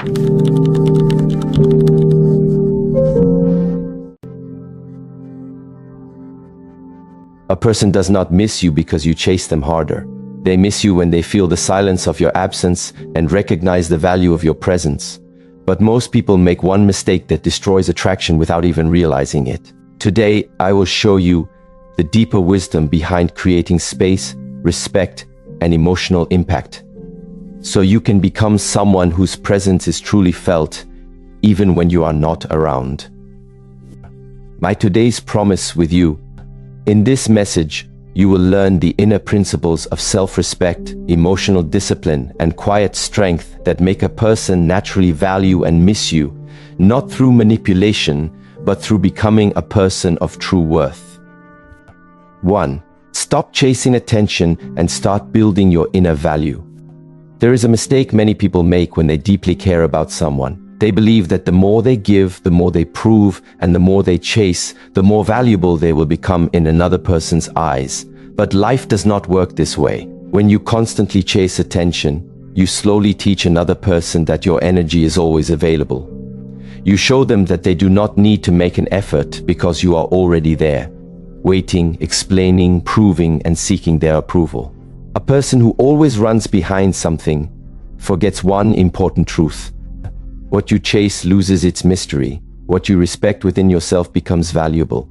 A person does not miss you because you chase them harder. They miss you when they feel the silence of your absence and recognize the value of your presence. But most people make one mistake that destroys attraction without even realizing it. Today, I will show you the deeper wisdom behind creating space, respect, and emotional impact, so you can become someone whose presence is truly felt, even when you are not around. My today's promise with you: in this message, you will learn the inner principles of self-respect, emotional discipline, and quiet strength that make a person naturally value and miss you, not through manipulation, but through becoming a person of true worth. 1. Stop chasing attention and start building your inner value. There is a mistake many people make when they deeply care about someone. They believe that the more they give, the more they prove, and the more they chase, the more valuable they will become in another person's eyes. But life does not work this way. When you constantly chase attention, you slowly teach another person that your energy is always available. You show them that they do not need to make an effort because you are already there, waiting, explaining, proving, and seeking their approval. A person who always runs behind something forgets one important truth. What you chase loses its mystery. What you respect within yourself becomes valuable.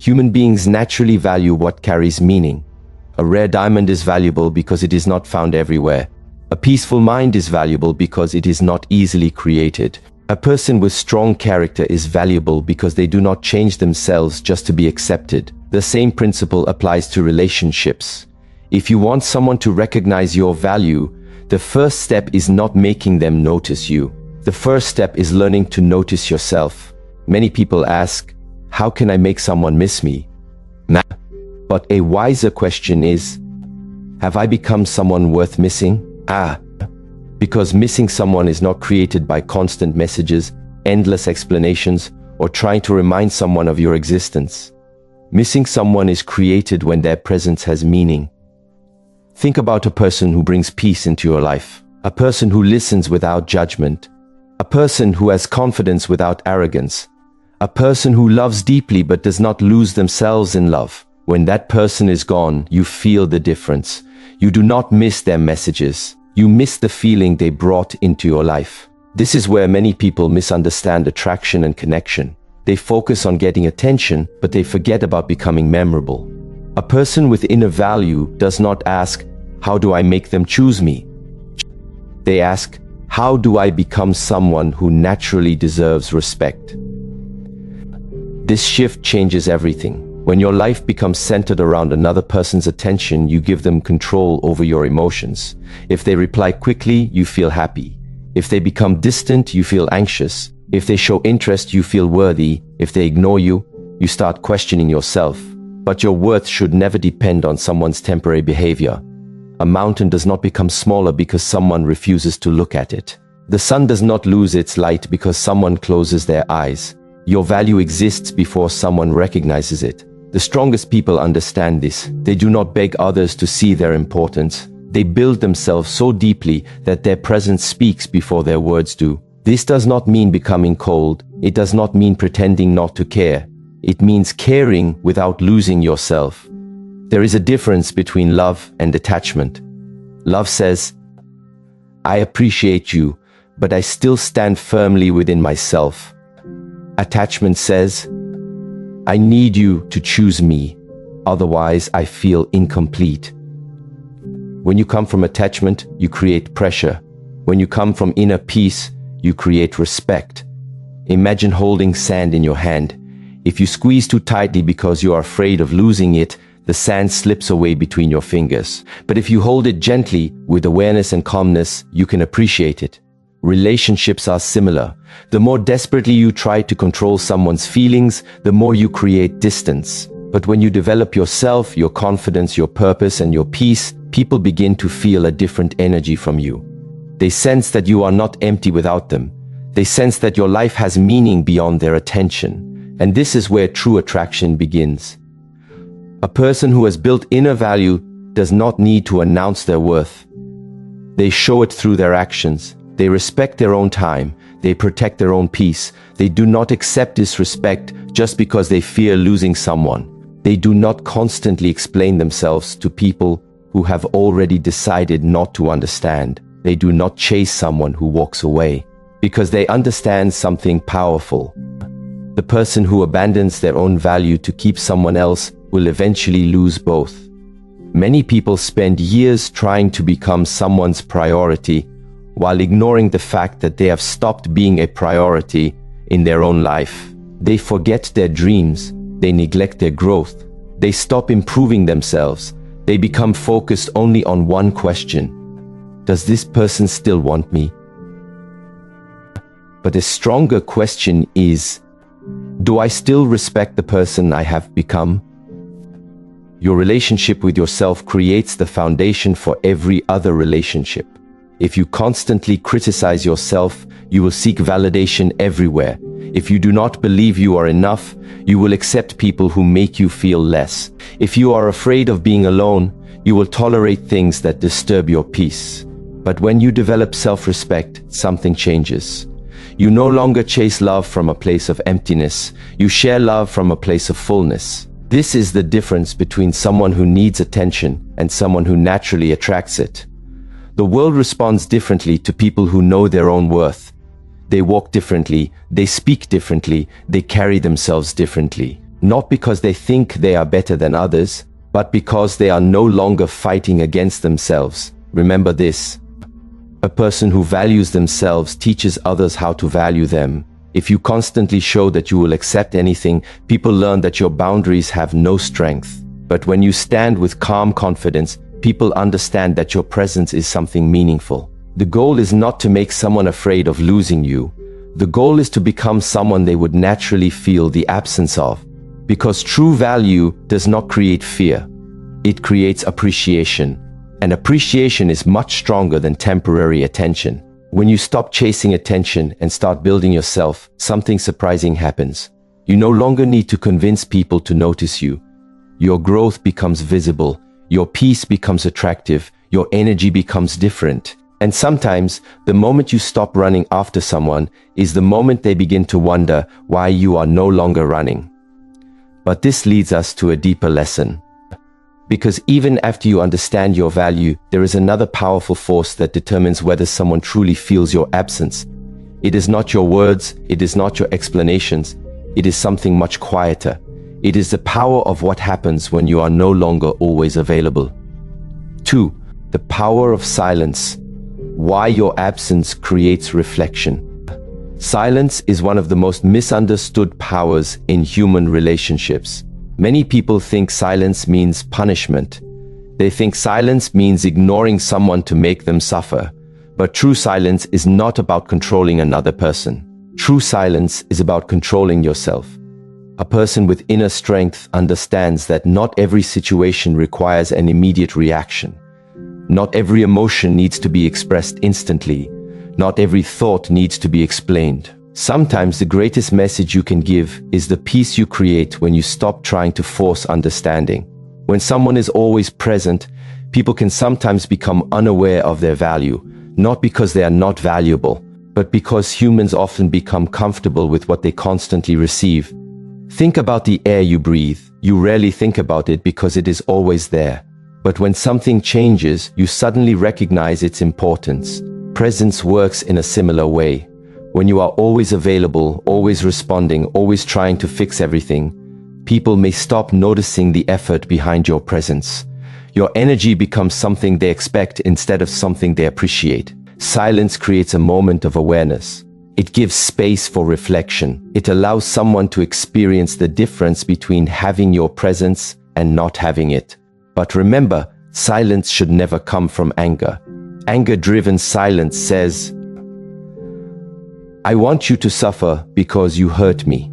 Human beings naturally value what carries meaning. A rare diamond is valuable because it is not found everywhere. A peaceful mind is valuable because it is not easily created. A person with strong character is valuable because they do not change themselves just to be accepted. The same principle applies to relationships. If you want someone to recognize your value, the first step is not making them notice you. The first step is learning to notice yourself. Many people ask, how can I make someone miss me? But a wiser question is, have I become someone worth missing? Because missing someone is not created by constant messages, endless explanations, or trying to remind someone of your existence. Missing someone is created when their presence has meaning. Think about a person who brings peace into your life, a person who listens without judgment, a person who has confidence without arrogance, a person who loves deeply but does not lose themselves in love. When that person is gone, you feel the difference. You do not miss their messages. You miss the feeling they brought into your life. This is where many people misunderstand attraction and connection. They focus on getting attention, but they forget about becoming memorable. A person with inner value does not ask, how do I make them choose me? They ask, how do I become someone who naturally deserves respect? This shift changes everything. When your life becomes centered around another person's attention, you give them control over your emotions. If they reply quickly, you feel happy. If they become distant, you feel anxious. If they show interest, you feel worthy. If they ignore you, you start questioning yourself. But your worth should never depend on someone's temporary behavior. A mountain does not become smaller because someone refuses to look at it. The sun does not lose its light because someone closes their eyes. Your value exists before someone recognizes it. The strongest people understand this. They do not beg others to see their importance. They build themselves so deeply that their presence speaks before their words do. This does not mean becoming cold. It does not mean pretending not to care. It means caring without losing yourself. There is a difference between love and attachment. Love says, I appreciate you, but I still stand firmly within myself. Attachment says, I need you to choose me, otherwise I feel incomplete. When you come from attachment, you create pressure. When you come from inner peace, you create respect. Imagine holding sand in your hand. If you squeeze too tightly because you are afraid of losing it, the sand slips away between your fingers. But if you hold it gently, with awareness and calmness, you can appreciate it. Relationships are similar. The more desperately you try to control someone's feelings, the more you create distance. But when you develop yourself, your confidence, your purpose, and your peace, people begin to feel a different energy from you. They sense that you are not empty without them. They sense that your life has meaning beyond their attention. And this is where true attraction begins. A person who has built inner value does not need to announce their worth. They show it through their actions. They respect their own time. They protect their own peace. They do not accept disrespect just because they fear losing someone. They do not constantly explain themselves to people who have already decided not to understand. They do not chase someone who walks away because they understand something powerful. The person who abandons their own value to keep someone else will eventually lose both. Many people spend years trying to become someone's priority while ignoring the fact that they have stopped being a priority in their own life. They forget their dreams. They neglect their growth. They stop improving themselves. They become focused only on one question: does this person still want me? But a stronger question is, do I still respect the person I have become? Your relationship with yourself creates the foundation for every other relationship. If you constantly criticize yourself, you will seek validation everywhere. If you do not believe you are enough, you will accept people who make you feel less. If you are afraid of being alone, you will tolerate things that disturb your peace. But when you develop self-respect, something changes. You no longer chase love from a place of emptiness. You share love from a place of fullness. This is the difference between someone who needs attention and someone who naturally attracts it. The world responds differently to people who know their own worth. They walk differently, they speak differently, they carry themselves differently. Not because they think they are better than others, but because they are no longer fighting against themselves. Remember this: a person who values themselves teaches others how to value them. If you constantly show that you will accept anything, people learn that your boundaries have no strength. But when you stand with calm confidence, people understand that your presence is something meaningful. The goal is not to make someone afraid of losing you. The goal is to become someone they would naturally feel the absence of. Because true value does not create fear. It creates appreciation. And appreciation is much stronger than temporary attention. When you stop chasing attention and start building yourself, something surprising happens. You no longer need to convince people to notice you. Your growth becomes visible. Your peace becomes attractive. Your energy becomes different. And sometimes, the moment you stop running after someone is the moment they begin to wonder why you are no longer running. But this leads us to a deeper lesson. Because even after you understand your value, there is another powerful force that determines whether someone truly feels your absence. It is not your words, it is not your explanations, it is something much quieter. It is the power of what happens when you are no longer always available. 2. The power of silence. Why your absence creates reflection. Silence is one of the most misunderstood powers in human relationships. Many people think silence means punishment. They think silence means ignoring someone to make them suffer. But true silence is not about controlling another person. True silence is about controlling yourself. A person with inner strength understands that not every situation requires an immediate reaction. Not every emotion needs to be expressed instantly. Not every thought needs to be explained. Sometimes the greatest message you can give is the peace you create when you stop trying to force understanding. When someone is always present, people can sometimes become unaware of their value, not because they are not valuable, but because humans often become comfortable with what they constantly receive. Think about the air you breathe. You rarely think about it because it is always there. But when something changes, you suddenly recognize its importance. Presence works in a similar way. When you are always available, always responding, always trying to fix everything, people may stop noticing the effort behind your presence. Your energy becomes something they expect instead of something they appreciate. Silence creates a moment of awareness. It gives space for reflection. It allows someone to experience the difference between having your presence and not having it. But remember, silence should never come from anger. Anger-driven silence says, "I want you to suffer because you hurt me."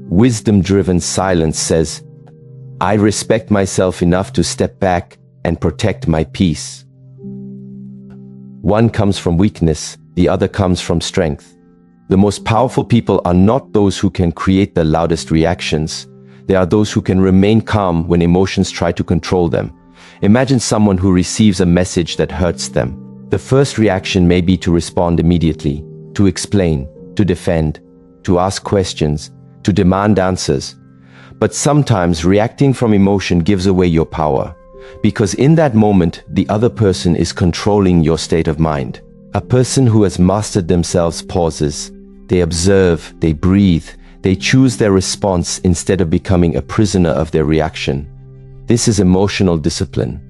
Wisdom-driven silence says, "I respect myself enough to step back and protect my peace." One comes from weakness, the other comes from strength. The most powerful people are not those who can create the loudest reactions. They are those who can remain calm when emotions try to control them. Imagine someone who receives a message that hurts them. The first reaction may be to respond immediately, to explain, to defend, to ask questions, to demand answers. But sometimes reacting from emotion gives away your power, because in that moment, the other person is controlling your state of mind. A person who has mastered themselves pauses. They observe, they breathe, they choose their response instead of becoming a prisoner of their reaction. This is emotional discipline.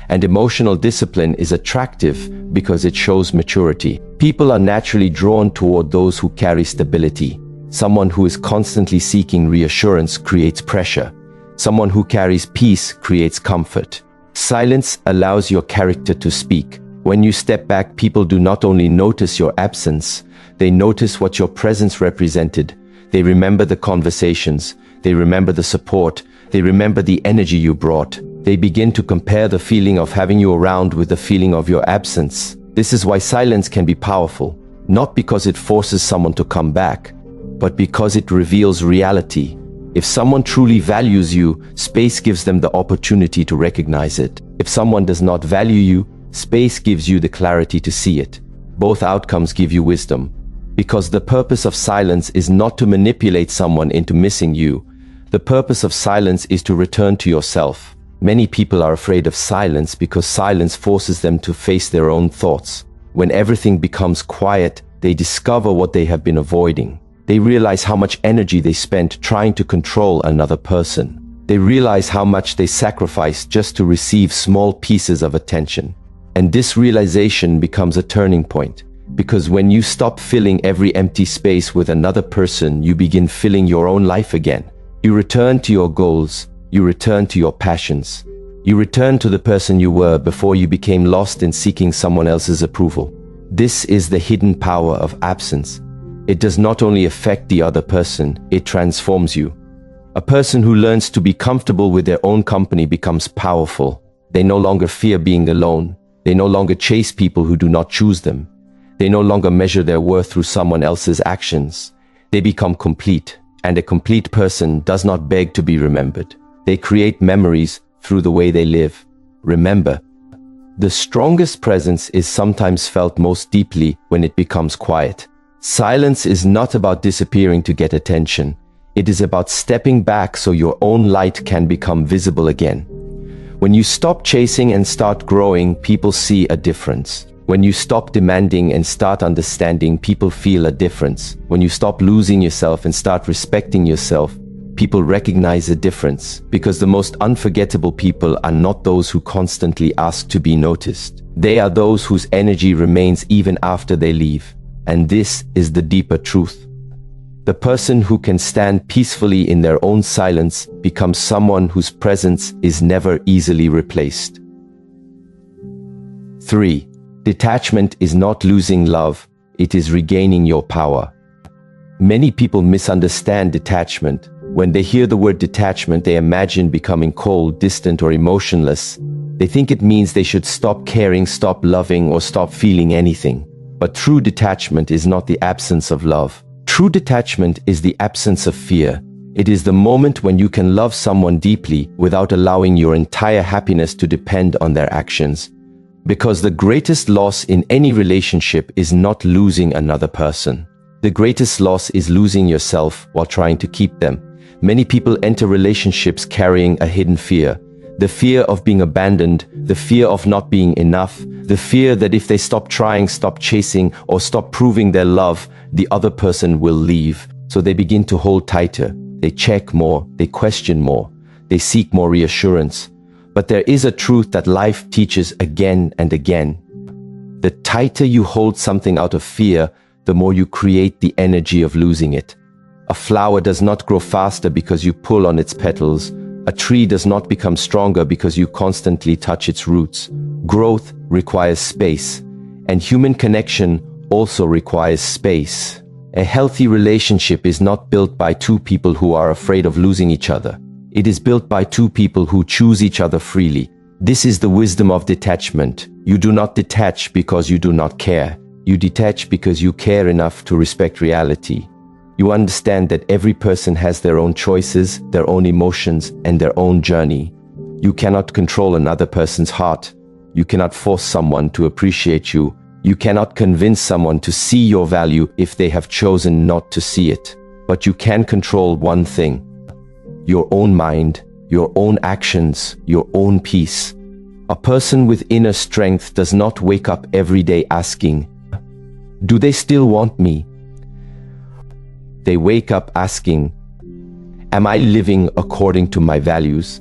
And emotional discipline is attractive because it shows maturity. People are naturally drawn toward those who carry stability. Someone who is constantly seeking reassurance creates pressure. Someone who carries peace creates comfort. Silence allows your character to speak. When you step back, people do not only notice your absence, they notice what your presence represented. They remember the conversations, they remember the support, they remember the energy you brought. They begin to compare the feeling of having you around with the feeling of your absence. This is why silence can be powerful, not because it forces someone to come back, but because it reveals reality. If someone truly values you, space gives them the opportunity to recognize it. If someone does not value you, space gives you the clarity to see it. Both outcomes give you wisdom. Because the purpose of silence is not to manipulate someone into missing you. The purpose of silence is to return to yourself. Many people are afraid of silence because silence forces them to face their own thoughts. When everything becomes quiet, they discover what they have been avoiding. They realize how much energy they spent trying to control another person. They realize how much they sacrificed just to receive small pieces of attention. And this realization becomes a turning point. Because when you stop filling every empty space with another person, you begin filling your own life again. You return to your goals. You return to your passions. You return to the person you were before you became lost in seeking someone else's approval. This is the hidden power of absence. It does not only affect the other person, it transforms you. A person who learns to be comfortable with their own company becomes powerful. They no longer fear being alone. They no longer chase people who do not choose them. They no longer measure their worth through someone else's actions. They become complete, and a complete person does not beg to be remembered. They create memories through the way they live. Remember, the strongest presence is sometimes felt most deeply when it becomes quiet. Silence is not about disappearing to get attention. It is about stepping back so your own light can become visible again. When you stop chasing and start growing, people see a difference. When you stop demanding and start understanding, people feel a difference. When you stop losing yourself and start respecting yourself, people recognize a difference. Because the most unforgettable people are not those who constantly ask to be noticed. They are those whose energy remains even after they leave. And this is the deeper truth. The person who can stand peacefully in their own silence becomes someone whose presence is never easily replaced. 3. Detachment is not losing love, it is regaining your power. Many people misunderstand detachment. When they hear the word detachment, they imagine becoming cold, distant, or emotionless. They think it means they should stop caring, stop loving, or stop feeling anything. But true detachment is not the absence of love. True detachment is the absence of fear. It is the moment when you can love someone deeply without allowing your entire happiness to depend on their actions. Because the greatest loss in any relationship is not losing another person. The greatest loss is losing yourself while trying to keep them. Many people enter relationships carrying a hidden fear. The fear of being abandoned, the fear of not being enough, the fear that if they stop trying, stop chasing, or stop proving their love, the other person will leave. So they begin to hold tighter. They check more, they question more, they seek more reassurance. But there is a truth that life teaches again and again. The tighter you hold something out of fear, the more you create the energy of losing it. A flower does not grow faster because you pull on its petals. A tree does not become stronger because you constantly touch its roots. Growth requires space, and human connection also requires space. A healthy relationship is not built by two people who are afraid of losing each other. It is built by two people who choose each other freely. This is the wisdom of detachment. You do not detach because you do not care. You detach because you care enough to respect reality. You understand that every person has their own choices, their own emotions, and their own journey. You cannot control another person's heart. You cannot force someone to appreciate you. You cannot convince someone to see your value if they have chosen not to see it. But you can control one thing: your own mind, your own actions, your own peace. A person with inner strength does not wake up every day asking, "Do they still want me?" They wake up asking, "Am I living according to my values?"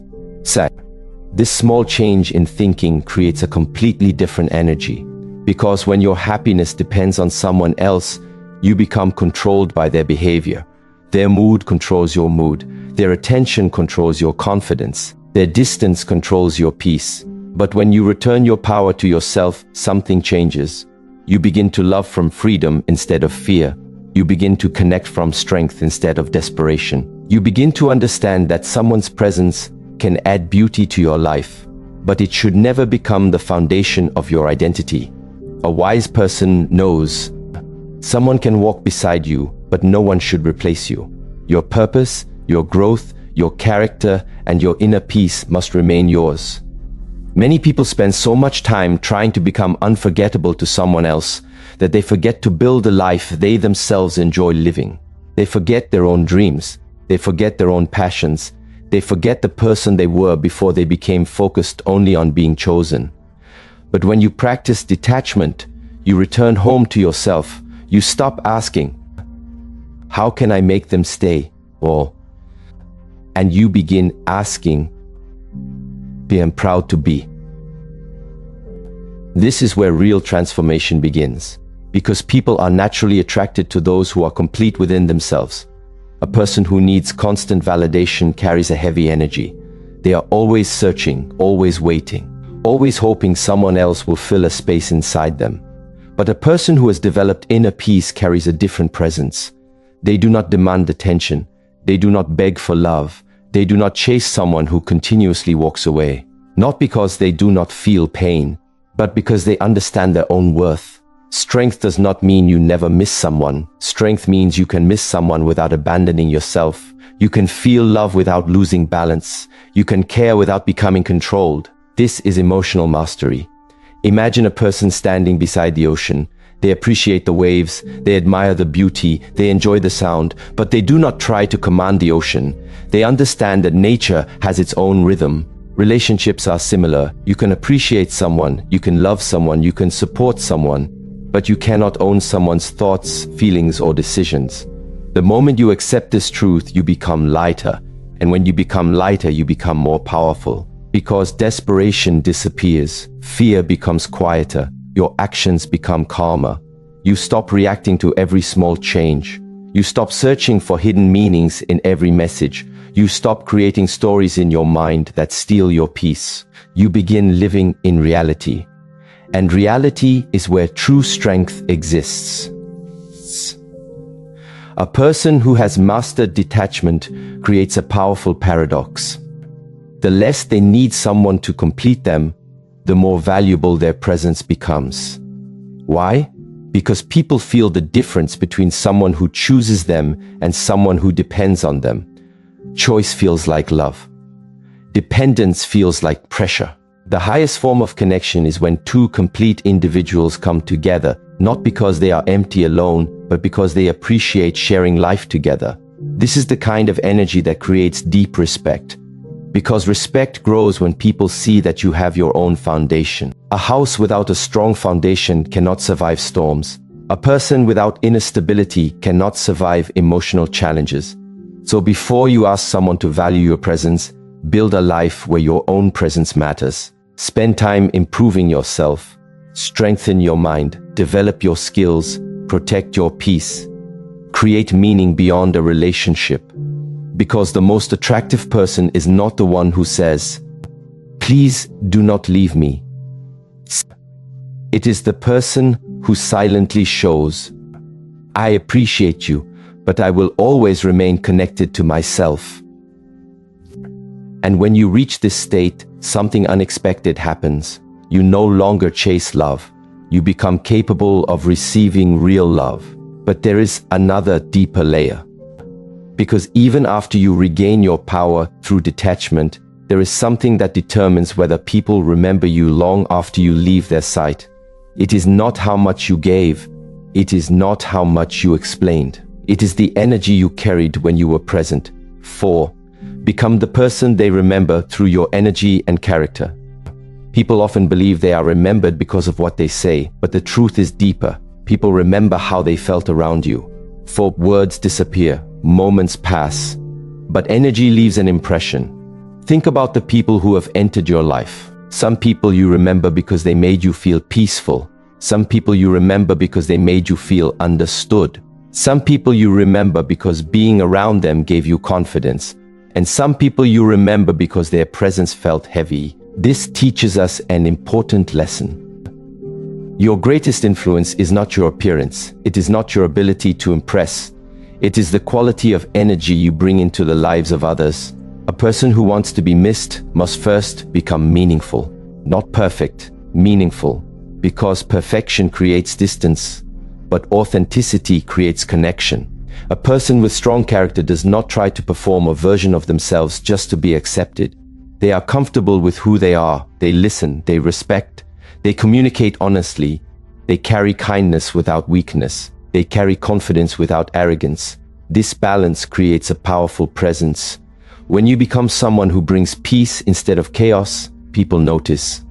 This small change in thinking creates a completely different energy. Because when your happiness depends on someone else, you become controlled by their behavior. Their mood controls your mood. Their attention controls your confidence. Their distance controls your peace. But when you return your power to yourself, something changes. You begin to love from freedom instead of fear. You begin to connect from strength instead of desperation. You begin to understand that someone's presence can add beauty to your life, but it should never become the foundation of your identity. A wise person knows someone can walk beside you, but no one should replace you. Your purpose, your growth, your character, and your inner peace must remain yours. Many people spend so much time trying to become unforgettable to someone else that they forget to build a life they themselves enjoy living. They forget their own dreams. They forget their own passions. They forget the person they were before they became focused only on being chosen. But when you practice detachment, you return home to yourself. You stop asking, "How can I make them stay?" And you begin asking, "I am proud to be." This is where real transformation begins, because people are naturally attracted to those who are complete within themselves. A person who needs constant validation carries a heavy energy. They are always searching, always waiting, always hoping someone else will fill a space inside them. But a person who has developed inner peace carries a different presence. They do not demand attention. They do not beg for love. They do not chase someone who continuously walks away. Not because they do not feel pain, but because they understand their own worth. Strength does not mean you never miss someone. Strength means you can miss someone without abandoning yourself. You can feel love without losing balance. You can care without becoming controlled. This is emotional mastery. Imagine a person standing beside the ocean. They appreciate the waves, they admire the beauty, they enjoy the sound, but they do not try to command the ocean. They understand that nature has its own rhythm. Relationships are similar. You can appreciate someone, you can love someone, you can support someone, but you cannot own someone's thoughts, feelings, or decisions. The moment you accept this truth, you become lighter. And when you become lighter, you become more powerful. Because desperation disappears, fear becomes quieter, your actions become calmer. You stop reacting to every small change. You stop searching for hidden meanings in every message. You stop creating stories in your mind that steal your peace. You begin living in reality. And reality is where true strength exists. A person who has mastered detachment creates a powerful paradox. The less they need someone to complete them, the more valuable their presence becomes. Why? Because people feel the difference between someone who chooses them and someone who depends on them. Choice feels like love. Dependence feels like pressure. The highest form of connection is when two complete individuals come together, not because they are empty alone, but because they appreciate sharing life together. This is the kind of energy that creates deep respect. Because respect grows when people see that you have your own foundation. A house without a strong foundation cannot survive storms. A person without inner stability cannot survive emotional challenges. So before you ask someone to value your presence, build a life where your own presence matters. Spend time improving yourself. Strengthen your mind. Develop your skills. Protect your peace. Create meaning beyond a relationship. Because the most attractive person is not the one who says, "Please do not leave me." It is the person who silently shows, "I appreciate you, but I will always remain connected to myself." And when you reach this state, something unexpected happens. You no longer chase love. You become capable of receiving real love. But there is another deeper layer. Because even after you regain your power through detachment, There is something that determines whether people remember you long after you leave their sight. It is not how much you gave. It is not how much you explained. It is the energy you carried when you were present. 4. Become the person they remember through your energy and character. People often believe they are remembered because of what they say, but the truth is deeper. People remember how they felt around you. For words disappear, moments pass, but energy leaves an impression. Think about the people who have entered your life. Some people you remember because they made you feel peaceful. Some people you remember because they made you feel understood. Some people you remember because being around them gave you confidence. And some people you remember because their presence felt heavy. This teaches us an important lesson. Your greatest influence is not your appearance. It is not your ability to impress. It is the quality of energy you bring into the lives of others. A person who wants to be missed must first become meaningful. Not perfect, meaningful. Because perfection creates distance, but authenticity creates connection. A person with strong character does not try to perform a version of themselves just to be accepted. They are comfortable with who they are. They listen, they respect, they communicate honestly. They carry kindness without weakness. They carry confidence without arrogance. This balance creates a powerful presence. When you become someone who brings peace instead of chaos, people notice.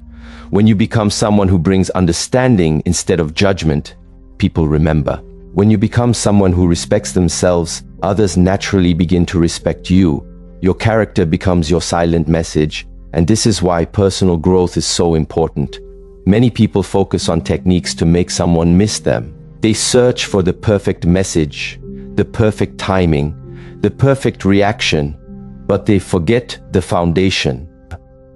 When you become someone who brings understanding instead of judgment, people remember. When you become someone who respects themselves, others naturally begin to respect you. Your character becomes your silent message, and this is why personal growth is so important. Many people focus on techniques to make someone miss them. They search for the perfect message, the perfect timing, the perfect reaction, but they forget the foundation,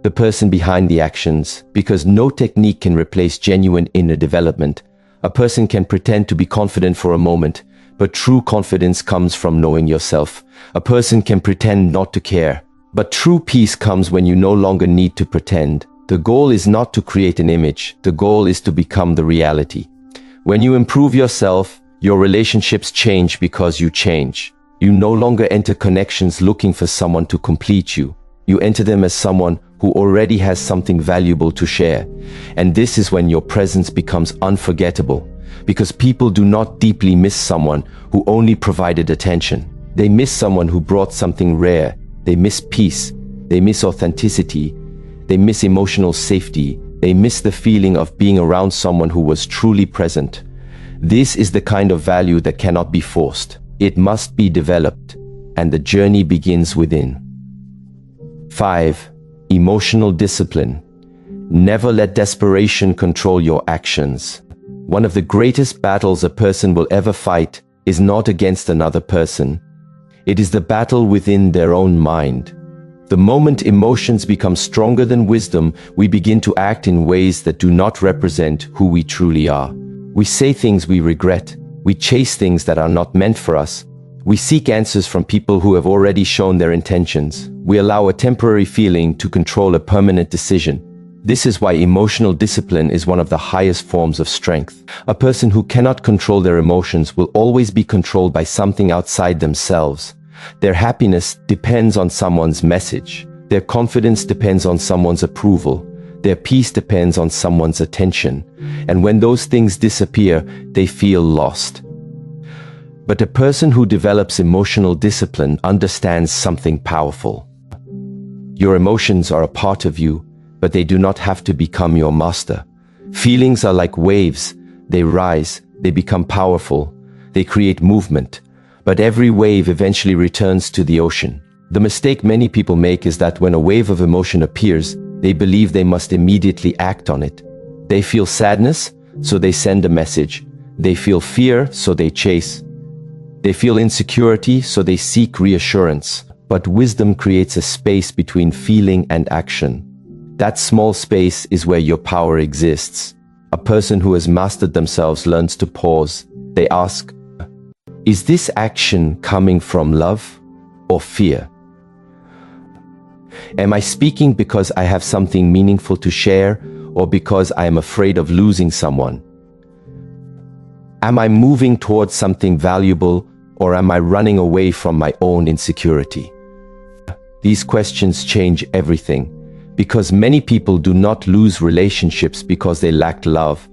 the person behind the actions, because no technique can replace genuine inner development. A person can pretend to be confident for a moment, but true confidence comes from knowing yourself. A person can pretend not to care, but true peace comes when you no longer need to pretend. The goal is not to create an image, the goal is to become the reality. When you improve yourself, your relationships change because you change. You no longer enter connections looking for someone to complete you. You enter them as someone who already has something valuable to share. And this is when your presence becomes unforgettable, because people do not deeply miss someone who only provided attention. They miss someone who brought something rare. They miss peace. They miss authenticity. They miss emotional safety. They miss the feeling of being around someone who was truly present. This is the kind of value that cannot be forced. It must be developed, and the journey begins within. 5. Emotional discipline. Never let desperation control your actions. One of the greatest battles a person will ever fight is not against another person. It is the battle within their own mind. The moment emotions become stronger than wisdom, we begin to act in ways that do not represent who we truly are. We say things we regret. We chase things that are not meant for us. We seek answers from people who have already shown their intentions. We allow a temporary feeling to control a permanent decision. This is why emotional discipline is one of the highest forms of strength. A person who cannot control their emotions will always be controlled by something outside themselves. Their happiness depends on someone's message. Their confidence depends on someone's approval. Their peace depends on someone's attention. And when those things disappear, they feel lost. But a person who develops emotional discipline understands something powerful. Your emotions are a part of you, but they do not have to become your master. Feelings are like waves. They rise, they become powerful, they create movement. But every wave eventually returns to the ocean. The mistake many people make is that when a wave of emotion appears, they believe they must immediately act on it. They feel sadness, so they send a message. They feel fear, so they chase. They feel insecurity, so they seek reassurance. But wisdom creates a space between feeling and action. That small space is where your power exists. A person who has mastered themselves learns to pause. They ask, is this action coming from love or fear? Am I speaking because I have something meaningful to share, or because I am afraid of losing someone? Am I moving towards something valuable, or am I running away from my own insecurity? These questions change everything. Because many people do not lose relationships because they lacked love.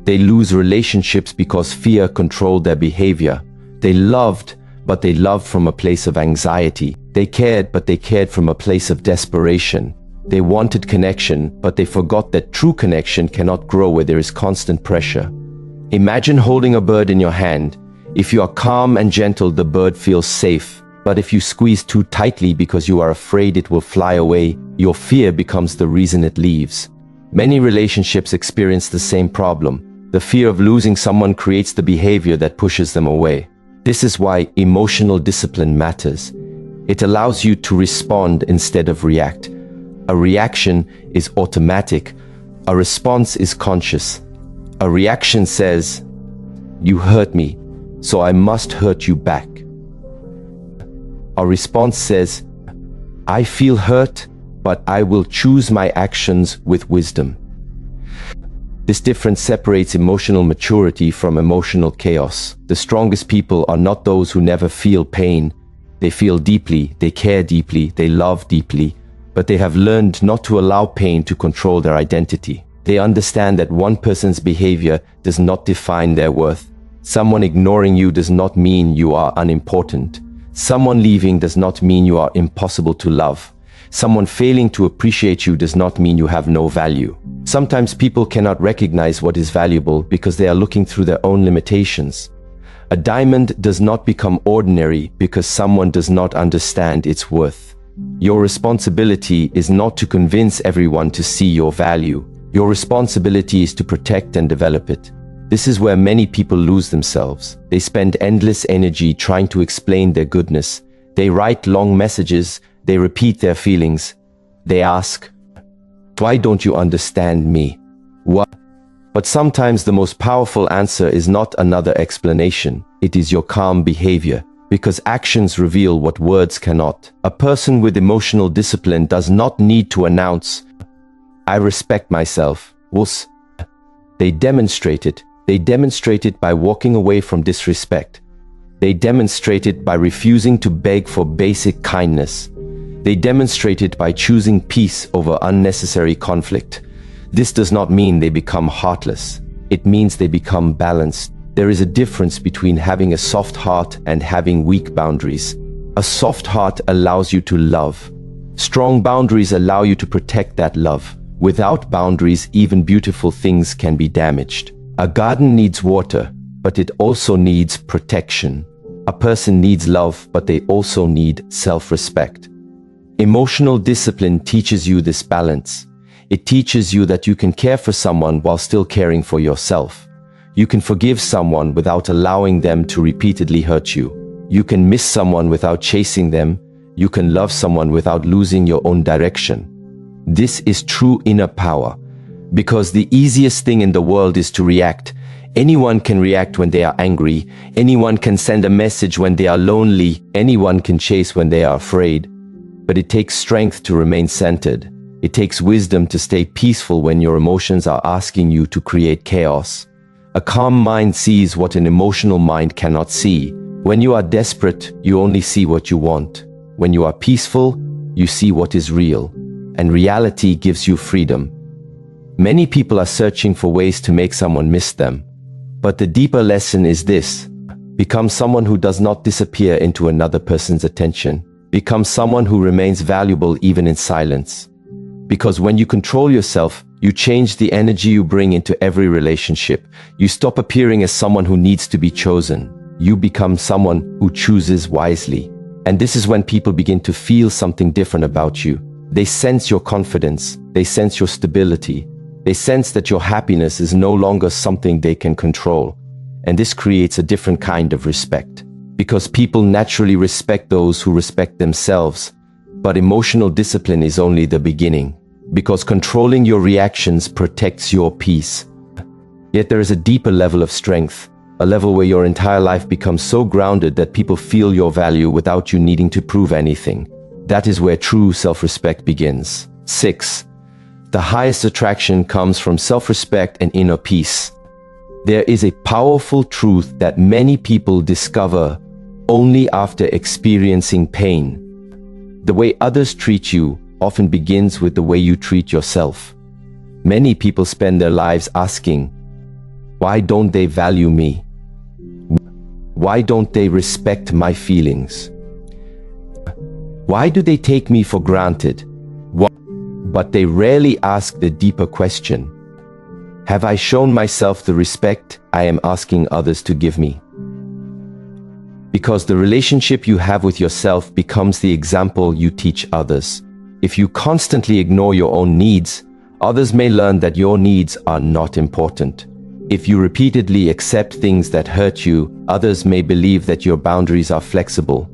They lose relationships because fear controlled their behavior. They loved, but they loved from a place of anxiety. They cared, but they cared from a place of desperation. They wanted connection, but they forgot that true connection cannot grow where there is constant pressure. Imagine holding a bird in your hand. If you are calm and gentle, the bird feels safe. But if you squeeze too tightly because you are afraid it will fly away, your fear becomes the reason it leaves. Many relationships experience the same problem. The fear of losing someone creates the behavior that pushes them away. This is why emotional discipline matters. It allows you to respond instead of react. A reaction is automatic. A response is conscious. A reaction says, "You hurt me, so I must hurt you back." A response says, "I feel hurt, but I will choose my actions with wisdom." This difference separates emotional maturity from emotional chaos. The strongest people are not those who never feel pain. They feel deeply, they care deeply, they love deeply, but they have learned not to allow pain to control their identity. They understand that one person's behavior does not define their worth. Someone ignoring you does not mean you are unimportant. Someone leaving does not mean you are impossible to love. Someone failing to appreciate you does not mean you have no value. Sometimes people cannot recognize what is valuable because they are looking through their own limitations. A diamond does not become ordinary because someone does not understand its worth. Your responsibility is not to convince everyone to see your value. Your responsibility is to protect and develop it. This is where many people lose themselves. They spend endless energy trying to explain their goodness. They write long messages. They repeat their feelings. They ask, "Why don't you understand me? What?" But sometimes the most powerful answer is not another explanation. It is your calm behavior. Because actions reveal what words cannot. A person with emotional discipline does not need to announce, "I respect myself." They demonstrate it. They demonstrate it by walking away from disrespect. They demonstrate it by refusing to beg for basic kindness. They demonstrate it by choosing peace over unnecessary conflict. This does not mean they become heartless. It means they become balanced. There is a difference between having a soft heart and having weak boundaries. A soft heart allows you to love. Strong boundaries allow you to protect that love. Without boundaries, even beautiful things can be damaged. A garden needs water, but it also needs protection. A person needs love, but they also need self-respect. Emotional discipline teaches you this balance. It teaches you that you can care for someone while still caring for yourself. You can forgive someone without allowing them to repeatedly hurt you. You can miss someone without chasing them. You can love someone without losing your own direction. This is true inner power. Because the easiest thing in the world is to react. Anyone can react when they are angry. Anyone can send a message when they are lonely. Anyone can chase when they are afraid. But it takes strength to remain centered. It takes wisdom to stay peaceful when your emotions are asking you to create chaos. A calm mind sees what an emotional mind cannot see. When you are desperate, you only see what you want. When you are peaceful, you see what is real. And reality gives you freedom. Many people are searching for ways to make someone miss them. But the deeper lesson is this: become someone who does not disappear into another person's attention. Become someone who remains valuable even in silence. Because when you control yourself, you change the energy you bring into every relationship. You stop appearing as someone who needs to be chosen. You become someone who chooses wisely. And this is when people begin to feel something different about you. They sense your confidence. They sense your stability. They sense that your happiness is no longer something they can control. And this creates a different kind of respect. Because people naturally respect those who respect themselves. But emotional discipline is only the beginning. Because controlling your reactions protects your peace. Yet there is a deeper level of strength. A level where your entire life becomes so grounded that people feel your value without you needing to prove anything. That is where true self-respect begins. 6. The highest attraction comes from self-respect and inner peace. There is a powerful truth that many people discover only after experiencing pain. The way others treat you often begins with the way you treat yourself. Many people spend their lives asking, why don't they value me? Why don't they respect my feelings? Why do they take me for granted? But they rarely ask the deeper question. Have I shown myself the respect I am asking others to give me? Because the relationship you have with yourself becomes the example you teach others. If you constantly ignore your own needs, others may learn that your needs are not important. If you repeatedly accept things that hurt you, others may believe that your boundaries are flexible.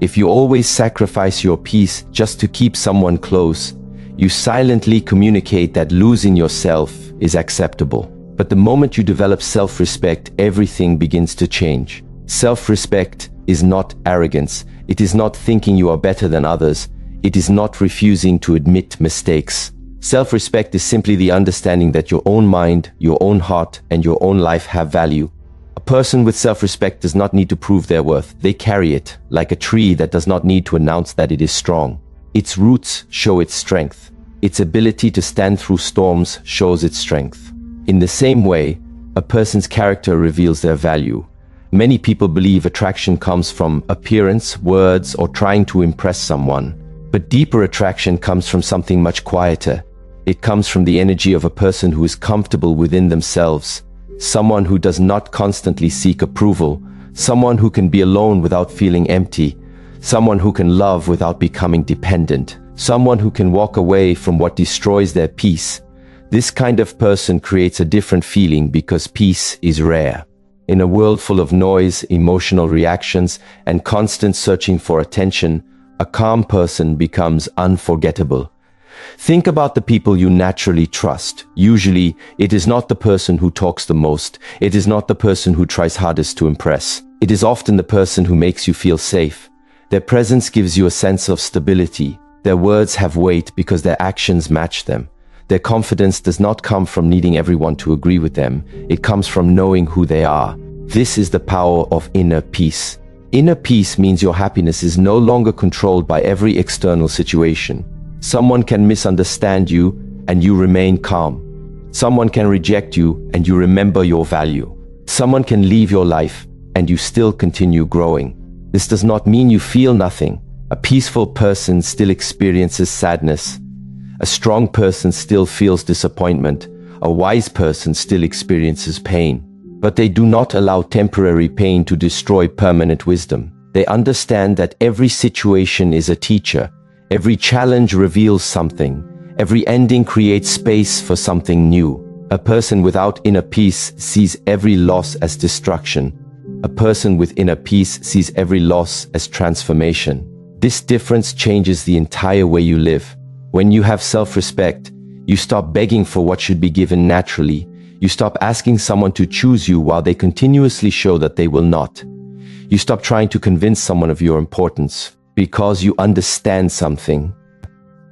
If you always sacrifice your peace just to keep someone close, you silently communicate that losing yourself is acceptable. But the moment you develop self-respect, everything begins to change. Self-respect is not arrogance. It is not thinking you are better than others. It is not refusing to admit mistakes. Self-respect is simply the understanding that your own mind, your own heart, and your own life have value. A person with self-respect does not need to prove their worth. They carry it, like a tree that does not need to announce that it is strong. Its roots show its strength. Its ability to stand through storms shows its strength. In the same way, a person's character reveals their value. Many people believe attraction comes from appearance, words, or trying to impress someone. But deeper attraction comes from something much quieter. It comes from the energy of a person who is comfortable within themselves, someone who does not constantly seek approval, someone who can be alone without feeling empty, someone who can love without becoming dependent, someone who can walk away from what destroys their peace. This kind of person creates a different feeling because peace is rare. In a world full of noise, emotional reactions, and constant searching for attention, a calm person becomes unforgettable. Think about the people you naturally trust. Usually, it is not the person who talks the most. It is not the person who tries hardest to impress. It is often the person who makes you feel safe. Their presence gives you a sense of stability. Their words have weight because their actions match them. Their confidence does not come from needing everyone to agree with them. It comes from knowing who they are. This is the power of inner peace. Inner peace means your happiness is no longer controlled by every external situation. Someone can misunderstand you and you remain calm. Someone can reject you and you remember your value. Someone can leave your life and you still continue growing. This does not mean you feel nothing. A peaceful person still experiences sadness. A strong person still feels disappointment. A wise person still experiences pain. But they do not allow temporary pain to destroy permanent wisdom. They understand that every situation is a teacher. Every challenge reveals something. Every ending creates space for something new. A person without inner peace sees every loss as destruction. A person with inner peace sees every loss as transformation. This difference changes the entire way you live. When you have self-respect, you stop begging for what should be given naturally. You stop asking someone to choose you while they continuously show that they will not. You stop trying to convince someone of your importance because you understand something.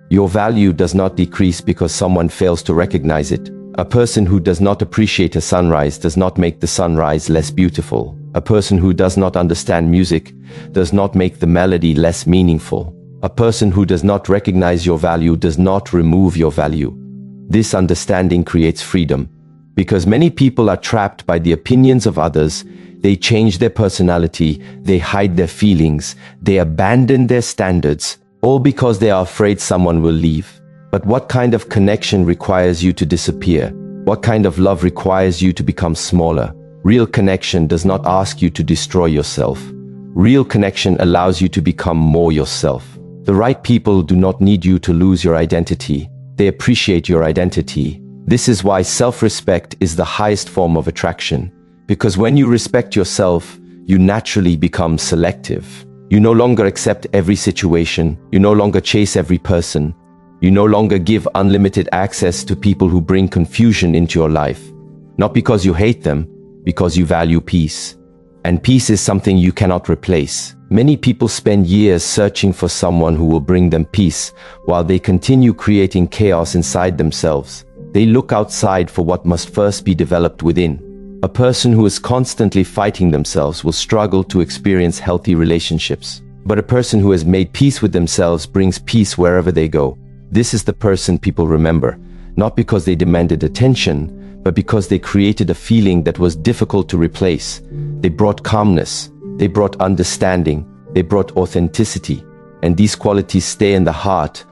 Your value does not decrease because someone fails to recognize it. A person who does not appreciate a sunrise does not make the sunrise less beautiful. A person who does not understand music does not make the melody less meaningful. A person who does not recognize your value does not remove your value. This understanding creates freedom. Because many people are trapped by the opinions of others, they change their personality, they hide their feelings, they abandon their standards, all because they are afraid someone will leave. But what kind of connection requires you to disappear? What kind of love requires you to become smaller? Real connection does not ask you to destroy yourself. Real connection allows you to become more yourself. The right people do not need you to lose your identity. They appreciate your identity. This is why self-respect is the highest form of attraction. Because when you respect yourself, you naturally become selective. You no longer accept every situation. You no longer chase every person. You no longer give unlimited access to people who bring confusion into your life. Not because you hate them, because you value peace. And peace is something you cannot replace. Many people spend years searching for someone who will bring them peace, while they continue creating chaos inside themselves. They look outside for what must first be developed within. A person who is constantly fighting themselves will struggle to experience healthy relationships. But a person who has made peace with themselves brings peace wherever they go. This is the person people remember, not because they demanded attention, but because they created a feeling that was difficult to replace. They brought calmness, they brought understanding, they brought authenticity, and these qualities stay in the heart